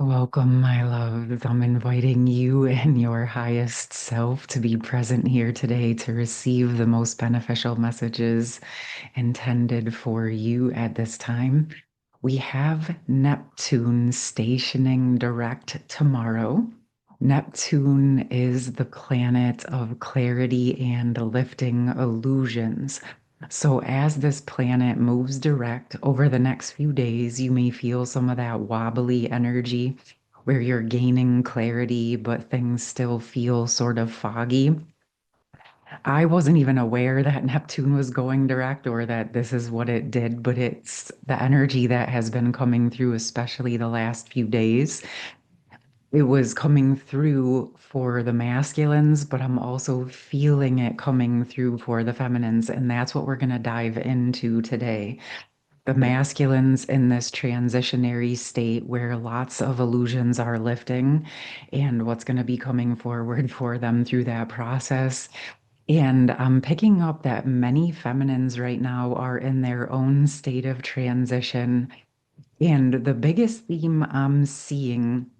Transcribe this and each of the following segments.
Welcome, my loves. I'm inviting you and your highest self to be present here today to receive the most beneficial messages intended for you at this time. We have Neptune stationing direct tomorrow. Neptune is the planet of clarity and lifting illusions. So, as this planet moves direct over the next few days, you may feel some of that wobbly energy where you're gaining clarity, but things still feel sort of foggy. I wasn't even aware that Neptune was going direct or that this is what it did, but it's the energy that has been coming through, especially the last few days. It was coming through for the masculines, but I'm also feeling it coming through for the feminines. And that's what we're going to dive into today. The masculines in this transitionary state where lots of illusions are lifting and what's going to be coming forward for them through that process. And I'm picking up that many feminines right now are in their own state of transition. And the biggest theme I'm seeing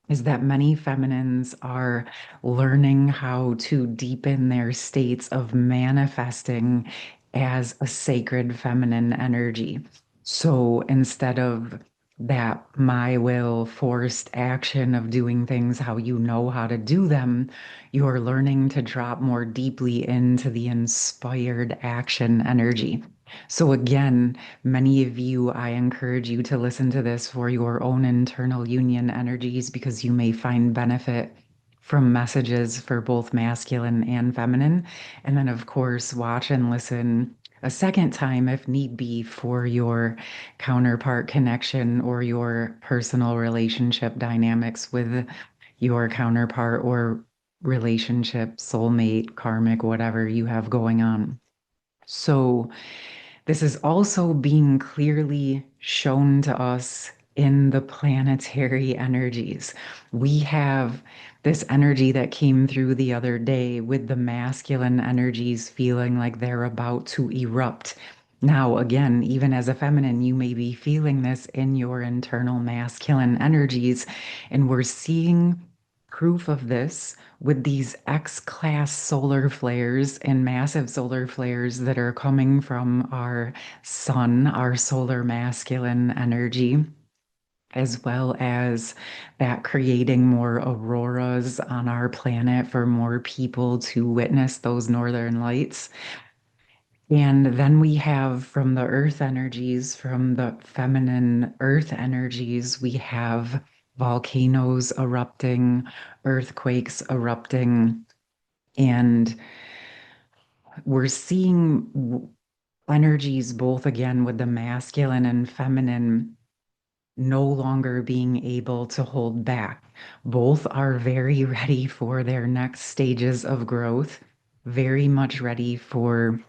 is that many feminines are learning how to deepen their states of manifesting as a sacred feminine energy. So instead of that my will forced action of doing things how you know how to do them, you're learning to drop more deeply into the inspired action energy. So again, many of you, I encourage you to listen to this for your own internal union energies because you may find benefit from messages for both masculine and feminine. And then, of course, watch and listen a second time if need be for your counterpart connection or your personal relationship dynamics with your counterpart or relationship, soulmate, karmic, whatever you have going on. So, this is also being clearly shown to us in the planetary energies. We have this energy that came through the other day with the masculine energies feeling like they're about to erupt. Now, again, even as a feminine, you may be feeling this in your internal masculine energies, and we're seeing proof of this with these X-class solar flares and massive solar flares that are coming from our sun, our solar masculine energy, as well as that creating more auroras on our planet for more people to witness those northern lights. And then we have from the earth energies, from the feminine earth energies, we have volcanoes erupting, earthquakes erupting, and we're seeing energies both again with the masculine and feminine no longer being able to hold back. Both are very ready for their next stages of growth, very much ready for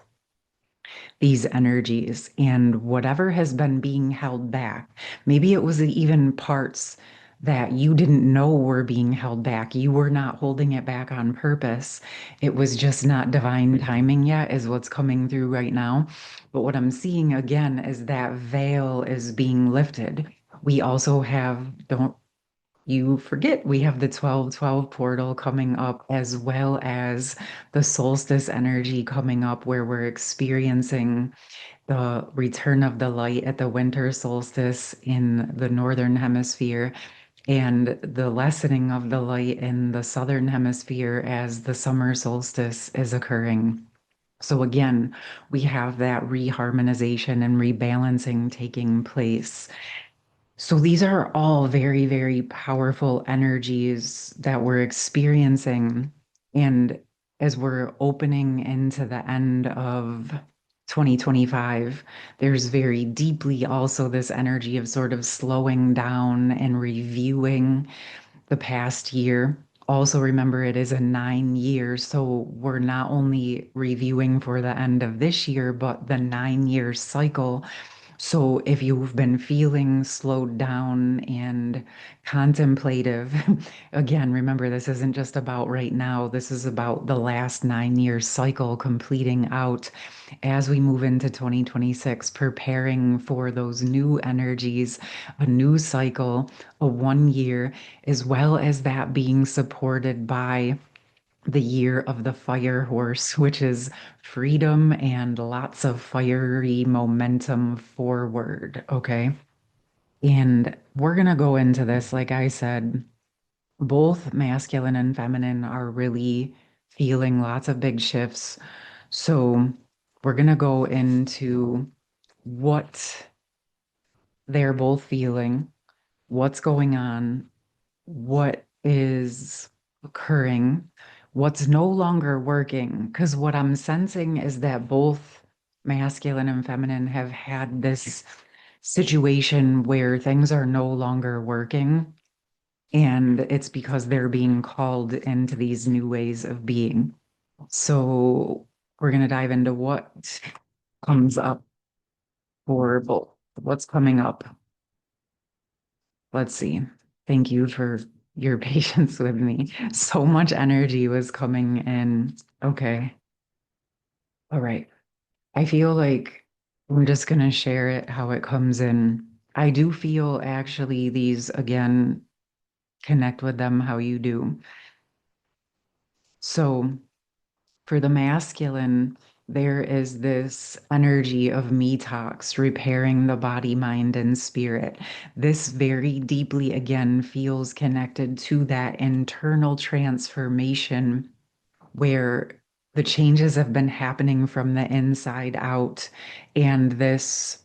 these energies and whatever has been being held back. Maybe it was even parts that you didn't know were being held back. You were not holding it back on purpose. It was just not divine timing yet, is what's coming through right now. But what I'm seeing again is that veil is being lifted. We also have, don't you forget, we have the 12-12 portal coming up, as well as the solstice energy coming up, where we're experiencing the return of the light at the winter solstice in the northern hemisphere and the lessening of the light in the southern hemisphere as the summer solstice is occurring. So again, we have that reharmonization and rebalancing taking place. So these are all very, very powerful energies that we're experiencing. And as we're opening into the end of 2025, there's very deeply also this energy of sort of slowing down and reviewing the past year. Also, remember it is a 9 year, so we're not only reviewing for the end of this year, but the 9 year cycle So if you've been feeling slowed down and contemplative, again, remember this isn't just about right now. This is about the last 9 year cycle completing out as we move into 2026, preparing for those new energies, a new cycle, a 1 year, as well as that being supported by the year of the fire horse, which is freedom and lots of fiery momentum forward. Okay. And we're going to go into this. Like I said, both masculine and feminine are really feeling lots of big shifts. So we're going to go into what they're both feeling, what's going on, what is occurring, what's no longer working. Because what I'm sensing is that both masculine and feminine have had this situation where things are no longer working. And it's because they're being called into these new ways of being. So we're going to dive into what comes up for both. What's coming up? Let's see. Thank you for your patience with me. So much energy was coming in. Okay. All right. I feel like I'm just going to share it how it comes in. I do feel actually these, again, connect with them how you do. So for the masculine, there is this energy of detox, repairing the body, mind, and spirit. This very deeply, again, feels connected to that internal transformation where the changes have been happening from the inside out. And this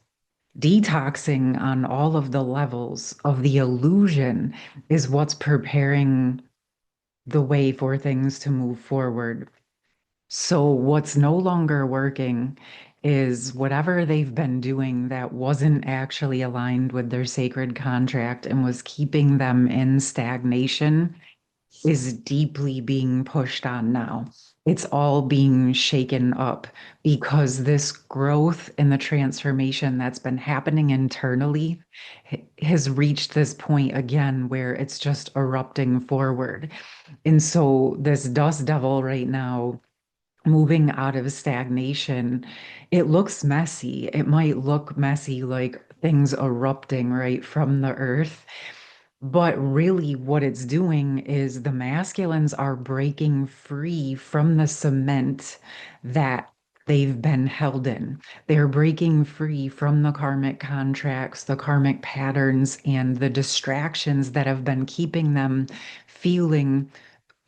detoxing on all of the levels of the illusion is what's preparing the way for things to move forward. So, what's no longer working is whatever they've been doing that wasn't actually aligned with their sacred contract and was keeping them in stagnation is deeply being pushed on now. It's all being shaken up because this growth and the transformation that's been happening internally has reached this point again where it's just erupting forward. And so, this dust devil right now moving out of stagnation, it looks messy. It might look messy, like things erupting right from the earth. But really, what it's doing is the masculines are breaking free from the cement that they've been held in. They're breaking free from the karmic contracts, the karmic patterns, and the distractions that have been keeping them feeling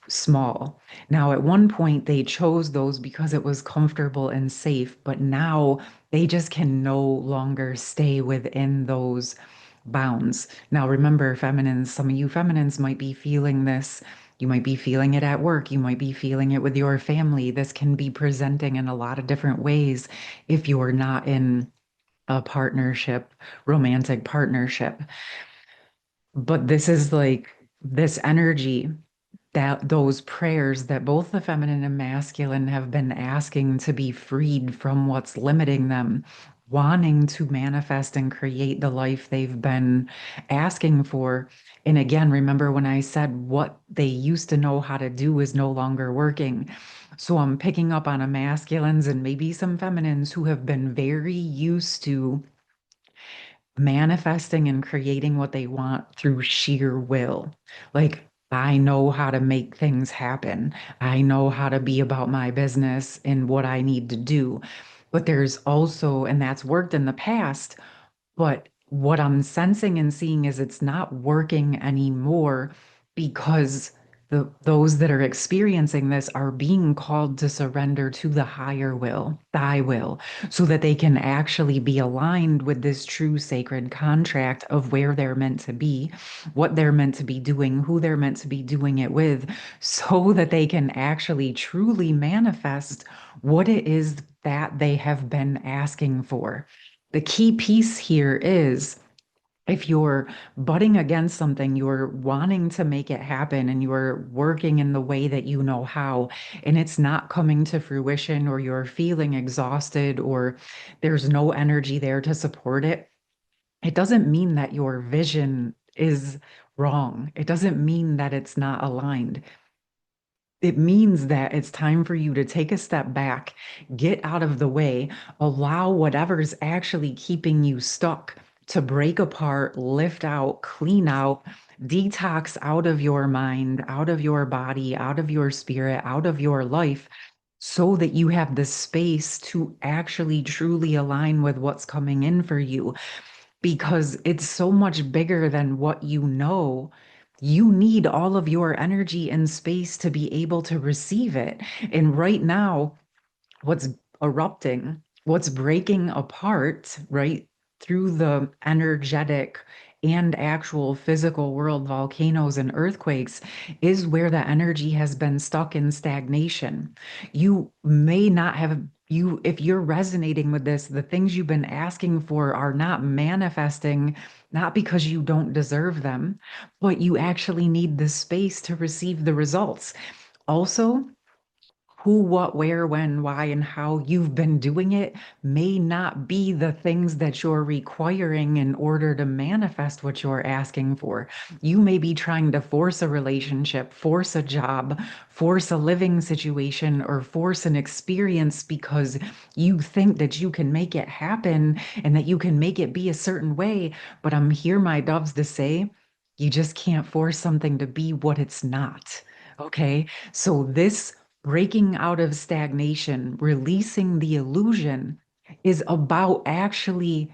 small. Now, at one point, they chose those because it was comfortable and safe, but now they just can no longer stay within those bounds. Now, remember, feminines, some of you feminines might be feeling this. You might be feeling it at work. You might be feeling it with your family. This can be presenting in a lot of different ways if you're not in a partnership, romantic partnership. But this is like this energy that those prayers that both the feminine and masculine have been asking to be freed from what's limiting them, wanting to manifest and create the life they've been asking for. And again, remember when I said what they used to know how to do is no longer working. So I'm picking up on a masculines and maybe some feminines who have been very used to manifesting and creating what they want through sheer will. Like, I know how to make things happen. I know how to be about my business and what I need to do. But there's also, and that's worked in the past, but what I'm sensing and seeing is it's not working anymore because those that are experiencing this are being called to surrender to the higher will, thy will, so that they can actually be aligned with this true sacred contract of where they're meant to be, what they're meant to be doing, who they're meant to be doing it with, so that they can actually truly manifest what it is that they have been asking for. The key piece here is If you're butting against something, you're wanting to make it happen and you're working in the way that you know how, and it's not coming to fruition, or you're feeling exhausted, or there's no energy there to support it, it doesn't mean that your vision is wrong. It doesn't mean that it's not aligned. It means that it's time for you to take a step back, get out of the way, allow whatever's actually keeping you stuck to break apart, lift out, clean out, detox out of your mind, out of your body, out of your spirit, out of your life, so that you have the space to actually truly align with what's coming in for you, because it's so much bigger than what you know. You need all of your energy and space to be able to receive it. And right now, what's erupting, what's breaking apart, right, through the energetic and actual physical world, volcanoes and earthquakes, is where the energy has been stuck in stagnation. You may not have. If you're resonating with this, the things you've been asking for are not manifesting, not because you don't deserve them, but you actually need the space to receive the results. Also, who, what, where, when, why, and how you've been doing it may not be the things that you're requiring in order to manifest what you're asking for. You may be trying to force a relationship, force a job, force a living situation, or force an experience because you think that you can make it happen and that you can make it be a certain way. But I'm here, my doves, to say you just can't force something to be what it's not. Okay. So this breaking out of stagnation, releasing the illusion, is about actually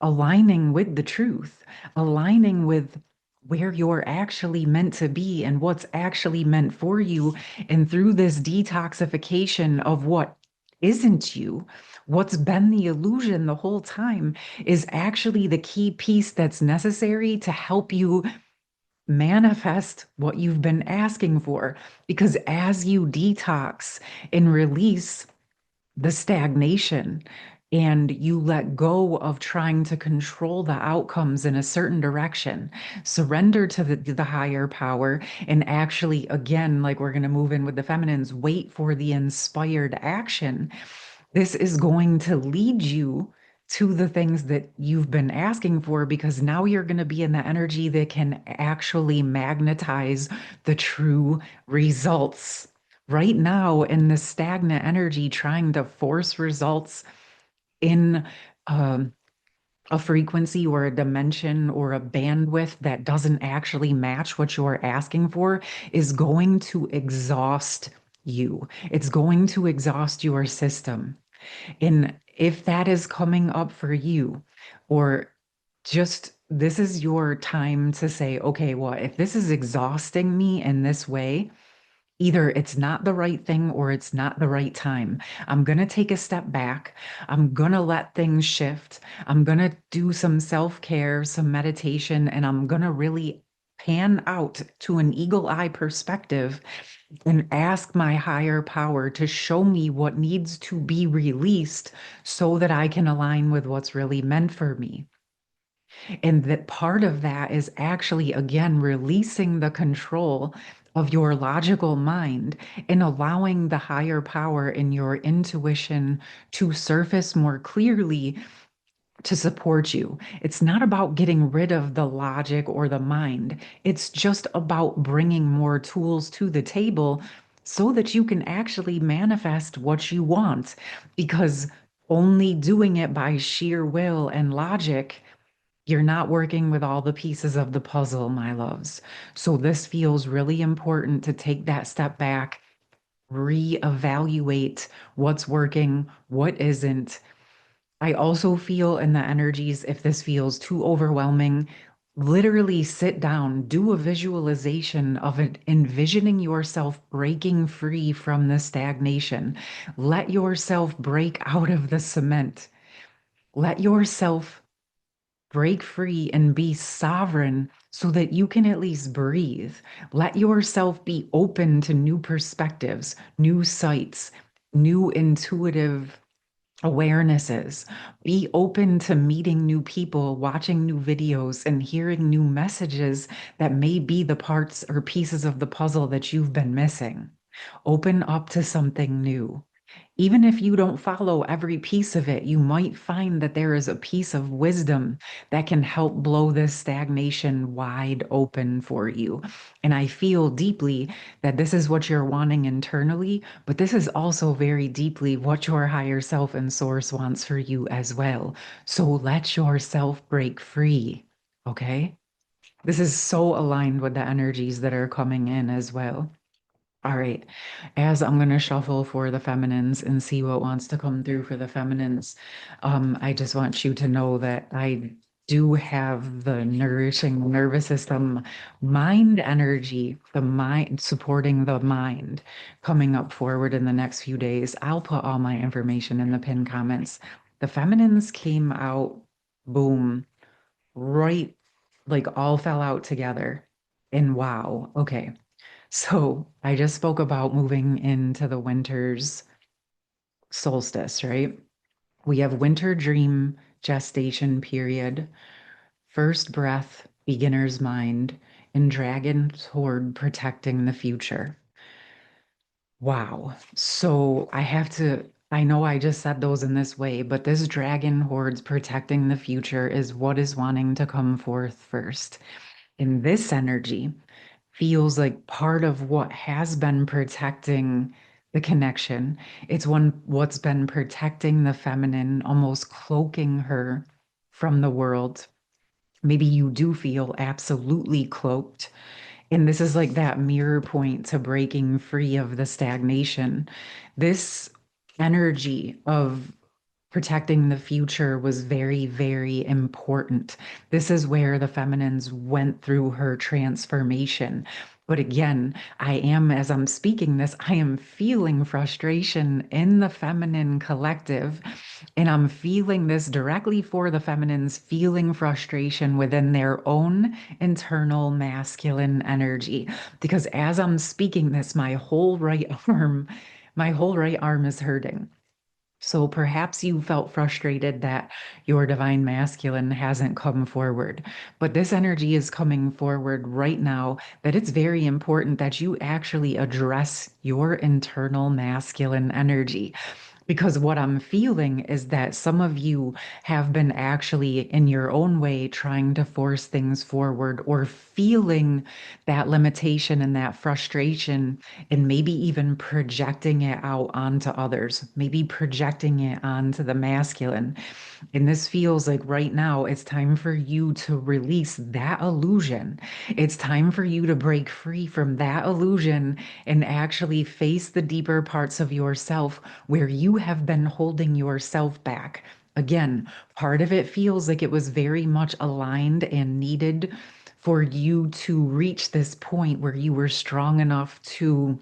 aligning with the truth, aligning with where you're actually meant to be and what's actually meant for you. And through this detoxification of what isn't you, what's been the illusion the whole time is actually the key piece that's necessary to help you manifest what you've been asking for. Because as you detox and release the stagnation and you let go of trying to control the outcomes in a certain direction, surrender to the higher power, and actually, again, like we're going to move in with the feminines, wait for the inspired action. This is going to lead you to the things that you've been asking for, because now you're going to be in the energy that can actually magnetize the true results. Right now, in the stagnant energy, trying to force results in um, a frequency or a dimension or a bandwidth that doesn't actually match what you're asking for is going to exhaust you. It's going to exhaust your system. And if that is coming up for you, or just this is your time to say, okay, well, if this is exhausting me in this way, either it's not the right thing or it's not the right time. I'm going to take a step back. I'm going to let things shift. I'm going to do some self-care, some meditation, and I'm going to really pan out to an eagle eye perspective and ask my higher power to show me what needs to be released so that I can align with what's really meant for me. And that part of that is actually, again, releasing the control of your logical mind and allowing the higher power in your intuition to surface more clearly to support you. It's not about getting rid of the logic or the mind. It's just about bringing more tools to the table so that you can actually manifest what you want. Because only doing it by sheer will and logic, you're not working with all the pieces of the puzzle, my loves. So this feels really important to take that step back, reevaluate what's working, what isn't. I also feel in the energies, if this feels too overwhelming, literally sit down, do a visualization of it, envisioning yourself breaking free from the stagnation. Let yourself break out of the cement. Let yourself break free and be sovereign so that you can at least breathe. Let yourself be open to new perspectives, new sights, new intuitive awarenesses. Be open to meeting new people, watching new videos, and hearing new messages that may be the parts or pieces of the puzzle that you've been missing. Open up to something new. Even if you don't follow every piece of it, you might find that there is a piece of wisdom that can help blow this stagnation wide open for you. And I feel deeply that this is what you're wanting internally, but this is also very deeply what your higher self and source wants for you as well. So let yourself break free. Okay? This is so aligned with the energies that are coming in as well. All right. As I'm going to shuffle for the feminines and see what wants to come through for the feminines, I just want you to know that I do have the nourishing nervous system, mind energy, the mind supporting the mind coming up forward in the next few days. I'll put all my information in the pinned comments. The feminines came out, boom, right, like all fell out together. And wow, okay. So I just spoke about moving into the winter's solstice, right? We have winter dream gestation period, first breath, beginner's mind, and dragon toward protecting the future. Wow. So I know I just said those in this way, but this dragon hordes protecting the future is what is wanting to come forth first. In this energy, feels like part of what has been protecting the connection. It's what's been protecting the feminine, almost cloaking her from the world. Maybe you do feel absolutely cloaked. And this is like that mirror point to breaking free of the stagnation. This energy of protecting the future was very, very important. This is where the feminines went through her transformation. But again, as I'm speaking this, I am feeling frustration in the feminine collective. And I'm feeling this directly for the feminines, feeling frustration within their own internal masculine energy. Because as I'm speaking this, my whole right arm is hurting. So perhaps you felt frustrated that your divine masculine hasn't come forward, but this energy is coming forward right now that it's very important that you actually address your internal masculine energy. Because what I'm feeling is that some of you have been actually, in your own way, trying to force things forward or feeling that limitation and that frustration, and maybe even projecting it out onto others, maybe projecting it onto the masculine. And this feels like right now it's time for you to release that illusion. It's time for you to break free from that illusion and actually face the deeper parts of yourself where you have been holding yourself back. Again, part of it feels like it was very much aligned and needed for you to reach this point where you were strong enough to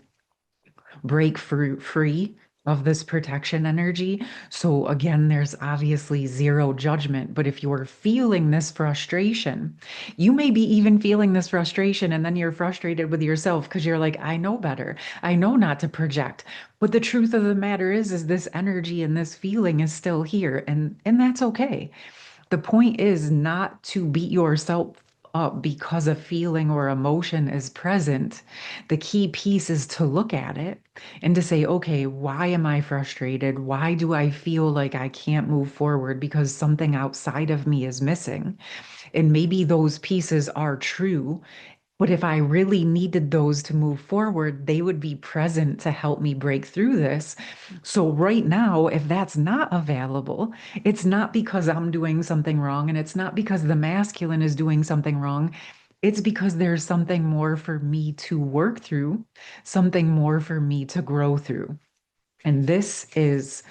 break free of this protection energy. So again, there's obviously zero judgment, but if you're feeling this frustration, you may be even feeling this frustration and then you're frustrated with yourself because you're like, I know better. I know not to project. But the truth of the matter is this energy and this feeling is still here, and that's okay. The point is not to beat yourself up because a feeling or emotion is present. The key piece is to look at it and to say, okay, why am I frustrated? Why do I feel like I can't move forward because something outside of me is missing? And maybe those pieces are true, but if I really needed those to move forward, they would be present to help me break through this. So, right now, if that's not available, it's not because I'm doing something wrong and it's not because the masculine is doing something wrong. It's because there's something more for me to work through, something more for me to grow through. And this is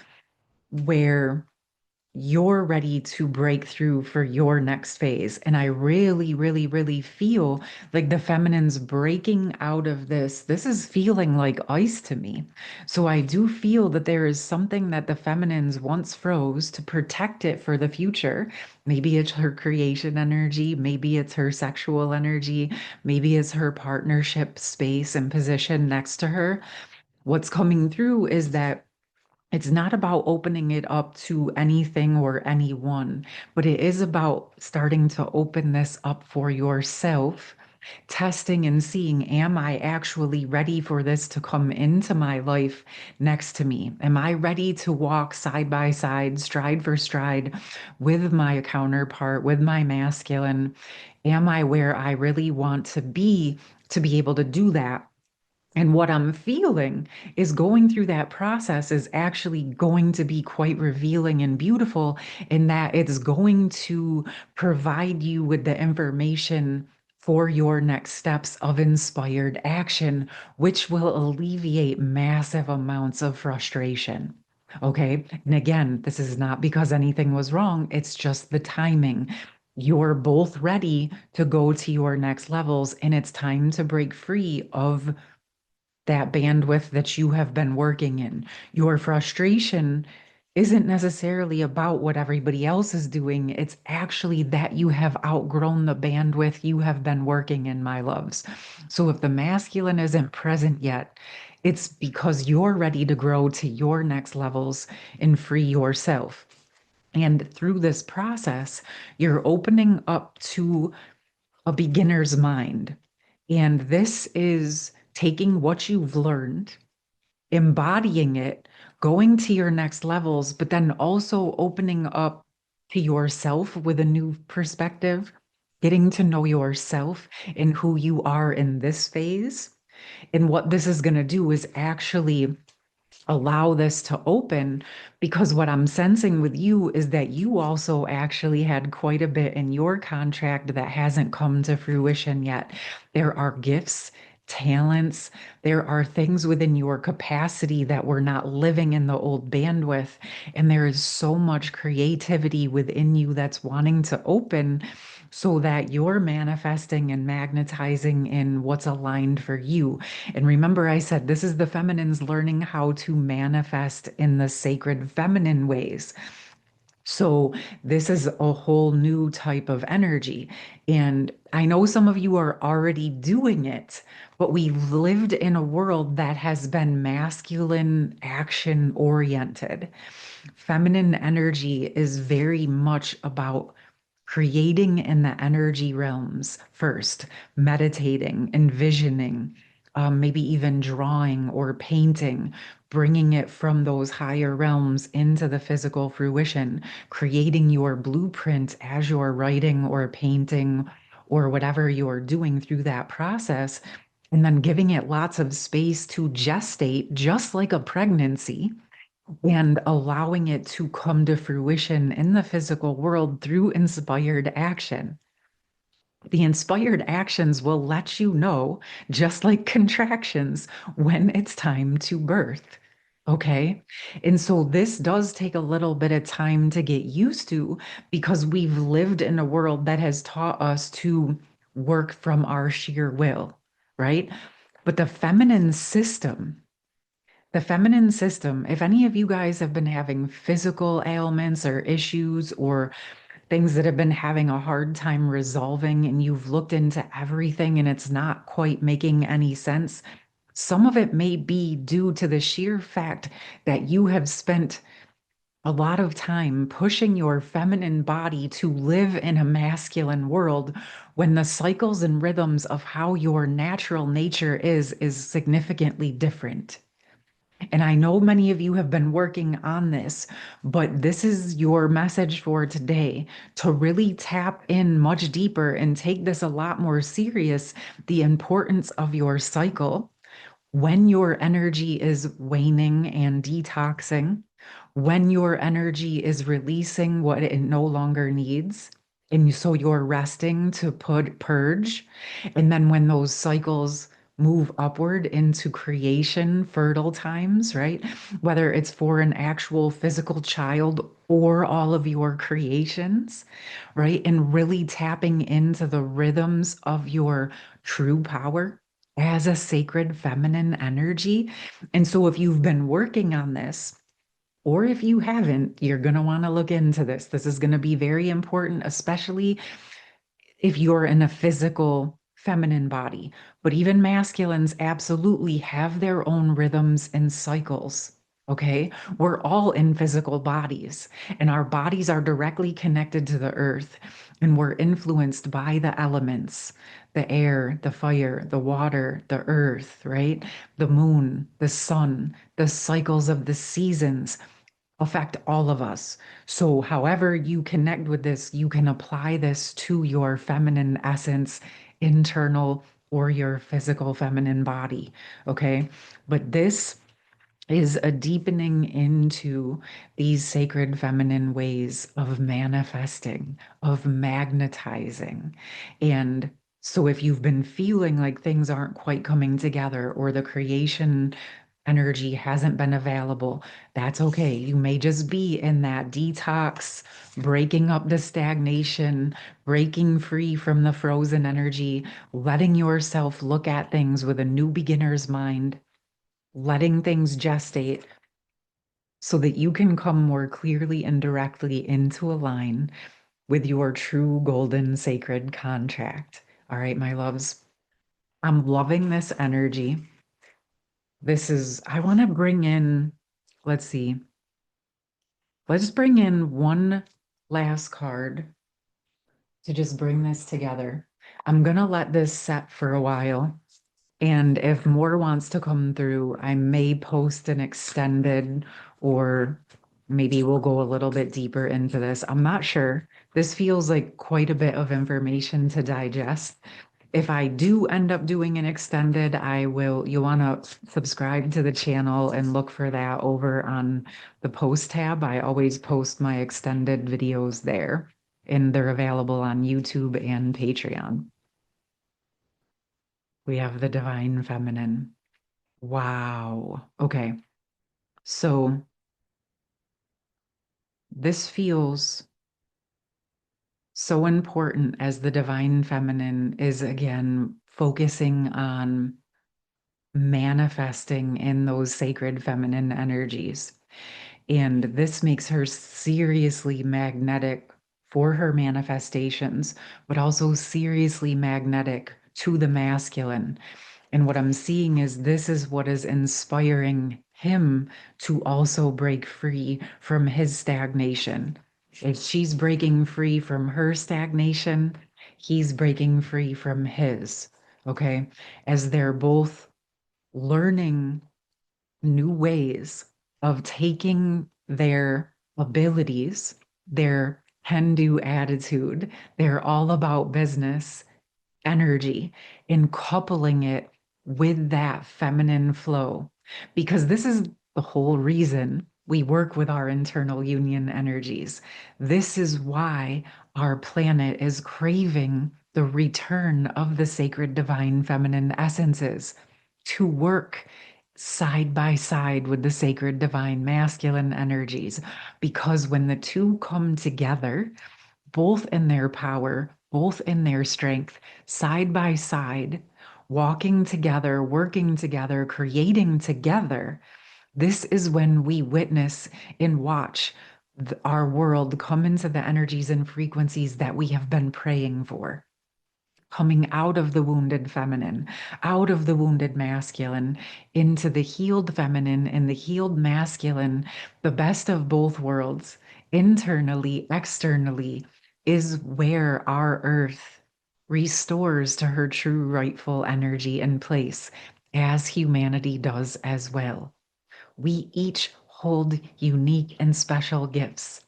where you're ready to break through for your next phase. And I really, really, really feel like the feminine's breaking out of this. This is feeling like ice to me. So I do feel that there is something that the feminines once froze to protect it for the future. Maybe it's her creation energy, maybe it's her sexual energy, maybe it's her partnership space and position next to her. What's coming through is that It's not about opening it up to anything or anyone, but it is about starting to open this up for yourself, testing and seeing, am I actually ready for this to come into my life next to me? Am I ready to walk side by side, stride for stride with my counterpart, with my masculine? Am I where I really want to be able to do that? And what I'm feeling is going through that process is actually going to be quite revealing and beautiful in that it's going to provide you with the information for your next steps of inspired action, which will alleviate massive amounts of frustration. Okay. And again, this is not because anything was wrong, it's just the timing. You're both ready to go to your next levels, and it's time to break free of that bandwidth that you have been working in. Your frustration isn't necessarily about what everybody else is doing. It's actually that you have outgrown the bandwidth you have been working in, my loves. So if the masculine isn't present yet, it's because you're ready to grow to your next levels and free yourself. And through this process, you're opening up to a beginner's mind. And this is taking what you've learned, embodying it, going to your next levels, but then also opening up to yourself with a new perspective, getting to know yourself and who you are in this phase. And what this is going to do is actually allow this to open, because what I'm sensing with you is that you also actually had quite a bit in your contract that hasn't come to fruition yet. There are gifts, talents, there are things within your capacity that were not living in the old bandwidth. And there is so much creativity within you that's wanting to open so that you're manifesting and magnetizing in what's aligned for you. And remember, I said this is the feminines learning how to manifest in the sacred feminine ways. So, this is a whole new type of energy. And I know some of you are already doing it, but we've lived in a world that has been masculine action oriented. Feminine energy is very much about creating in the energy realms first, meditating, envisioning, maybe even drawing or painting, bringing it from those higher realms into the physical fruition, creating your blueprint as you're writing or painting or whatever you're doing through that process, and then giving it lots of space to gestate, just like a pregnancy, and allowing it to come to fruition in the physical world through inspired action. The inspired actions will let you know, just like contractions, when it's time to birth. Okay. And so this does take a little bit of time to get used to, because we've lived in a world that has taught us to work from our sheer will, right? But the feminine system, if any of you guys have been having physical ailments or issues or things that have been having a hard time resolving, and you've looked into everything and it's not quite making any sense, some of it may be due to the sheer fact that you have spent a lot of time pushing your feminine body to live in a masculine world when the cycles and rhythms of how your natural nature is significantly different. And I know many of you have been working on this, but this is your message for today, to really tap in much deeper and take this a lot more serious, the importance of your cycle, when your energy is waning and detoxing, when your energy is releasing what it no longer needs. And so you're resting to purge. And then when those cycles move upward into creation, fertile times, right? Whether it's for an actual physical child or all of your creations, right? And really tapping into the rhythms of your true power as a sacred feminine energy. And so if you've been working on this, or if you haven't, you're going to want to look into this. This is going to be very important, especially if you're in a physical feminine body. But even masculines absolutely have their own rhythms and cycles. Okay, we're all in physical bodies, and our bodies are directly connected to the earth, and we're influenced by the elements, the air, the fire, the water, the earth, right? The moon, the sun, the cycles of the seasons affect all of us. So, however you connect with this, you can apply this to your feminine essence, internal, or your physical feminine body. Okay, but this is a deepening into these sacred feminine ways of manifesting, of magnetizing. And so, if you've been feeling like things aren't quite coming together or the creation energy hasn't been available, that's okay. You may just be in that detox, breaking up the stagnation, breaking free from the frozen energy, letting yourself look at things with a new beginner's mind, letting things gestate so that you can come more clearly and directly into a line with your true golden sacred contract. All right, my loves, I'm loving this energy. I want to bring in, let's see, let's bring in one last card to just bring this together. I'm going to let this set for a while. And if more wants to come through, I may post an extended, or maybe we'll go a little bit deeper into this. I'm not sure. This feels like quite a bit of information to digest. If I do end up doing an extended, you'll want to subscribe to the channel and look for that over on the post tab. I always post my extended videos there, and they're available on YouTube and Patreon. We have the divine feminine. Wow. Okay. So this feels so important as the divine feminine is again focusing on manifesting in those sacred feminine energies. And this makes her seriously magnetic for her manifestations, but also seriously magnetic to the masculine. And what I'm seeing is this is what is inspiring him to also break free from his stagnation. If she's breaking free from her stagnation, he's breaking free from his. Okay. As they're both learning new ways of taking their abilities, their can do attitude, they're all about business energy, and coupling it with that feminine flow. Because this is the whole reason we work with our internal union energies. This is why our planet is craving the return of the sacred divine feminine essences to work side by side with the sacred divine masculine energies. Because when the two come together, both in their power, both in their strength, side by side, walking together, working together, creating together. This is when we witness and watch our world come into the energies and frequencies that we have been praying for, coming out of the wounded feminine, out of the wounded masculine, into the healed feminine and the healed masculine, the best of both worlds, internally, externally, is where our earth restores to her true rightful energy and place, as humanity does as well. We each hold unique and special gifts,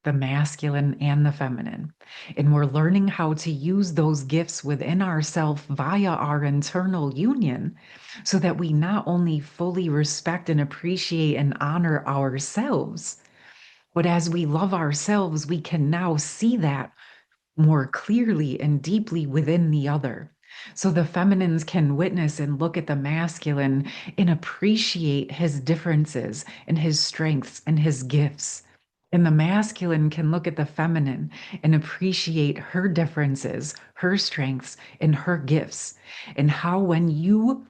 the masculine and the feminine. And we're learning how to use those gifts within ourselves via our internal union so that we not only fully respect and appreciate and honor ourselves, but as we love ourselves, we can now see that more clearly and deeply within the other. So the feminines can witness and look at the masculine and appreciate his differences and his strengths and his gifts. And the masculine can look at the feminine and appreciate her differences, her strengths, and her gifts. And how, when you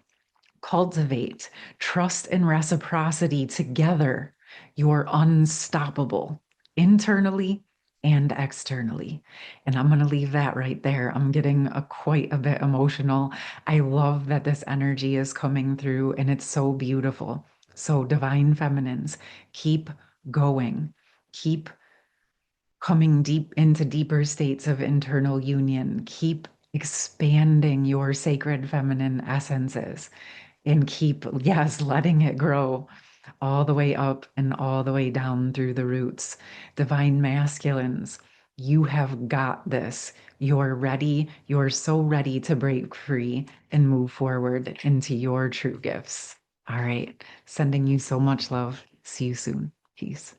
cultivate trust and reciprocity together, you're unstoppable internally and externally. And I'm going to leave that right there. I'm getting quite a bit emotional. I love that this energy is coming through and it's so beautiful. So, divine feminines, keep going, keep coming deep into deeper states of internal union, keep expanding your sacred feminine essences, and keep, yes, letting it grow all the way up and all the way down through the roots. Divine masculines, you have got this. You're ready. You're so ready to break free and move forward into your true gifts. All right. Sending you so much love. See you soon. Peace.